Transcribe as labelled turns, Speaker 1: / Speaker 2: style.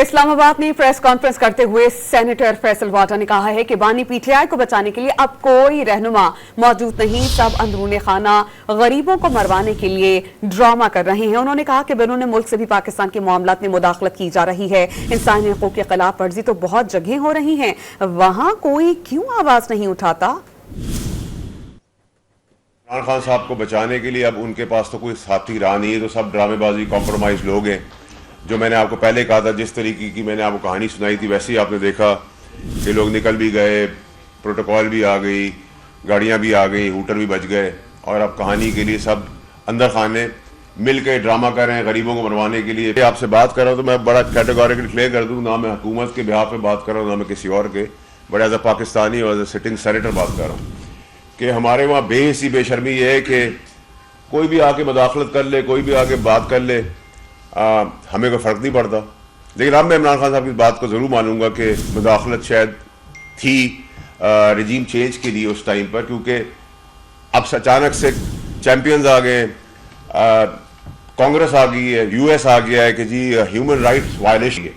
Speaker 1: इस्लामाबाद में press conference करते हुए सेनेटर फैसल वाटा ने कहा है कि बानी पीटीआई को बचाने के लिए अब कोई रहनुमा मौजूद नहीं, सब अंदरूनी खाना गरीबों को मरवाने के लिए ड्रामा कर रहे हैं। उन्होंने कहा कि बैरून मुल्क से भी पाकिस्तान के मामलात में मुदाखलत की जा रही है। इंसानी हकूक के खिलाफ वर्जी तो बहुत जगह हो रही है, वहां कोई क्यों आवाज नहीं उठाता।
Speaker 2: इमरान खान साहब को बचाने के लिए अब उनके पास तो कोई साथी रहा नहीं है, तो सब ड्रामेबाजी कॉम्प्रोमाइज लोग हैं। जो मैंने आपको पहले कहा था, जिस तरीके की मैंने आपको कहानी सुनाई थी, वैसे ही आपने देखा कि लोग निकल भी गए, प्रोटोकॉल भी आ गई, गाड़ियां भी आ गई, हूटर भी बच गए, और अब कहानी के लिए सब अंदर खाने मिल के ड्रामा कर रहे हैं गरीबों को मरवाने के लिए। आपसे बात कर रहा हूँ तो मैं बड़ा कैटेगोरिकली क्लियर कर दूँ, ना मैं हुकूमत के बिहाफ पे बात कर रहा हूँ, ना मैं किसी और के, बट एज अ पाकिस्तानी और एज अ सिटिंग सेनेटर बात कर रहा हूँ कि हमारे वहाँ बेहिसी बेशर्मी ये है कि कोई भी आके मदाखलत कर ले, कोई भी आके बात कर ले, हमें कोई फ़र्क नहीं पड़ता। लेकिन अब मैं इमरान खान साहब की बात को ज़रूर मानूंगा कि मदाखलत शायद थी रजीम चेंज के लिए उस टाइम पर, क्योंकि अब अचानक से चैम्पियंस आ गए, कांग्रेस आ गई है, यूएस आ गया है कि जी ह्यूमन राइट्स वायलेशन है।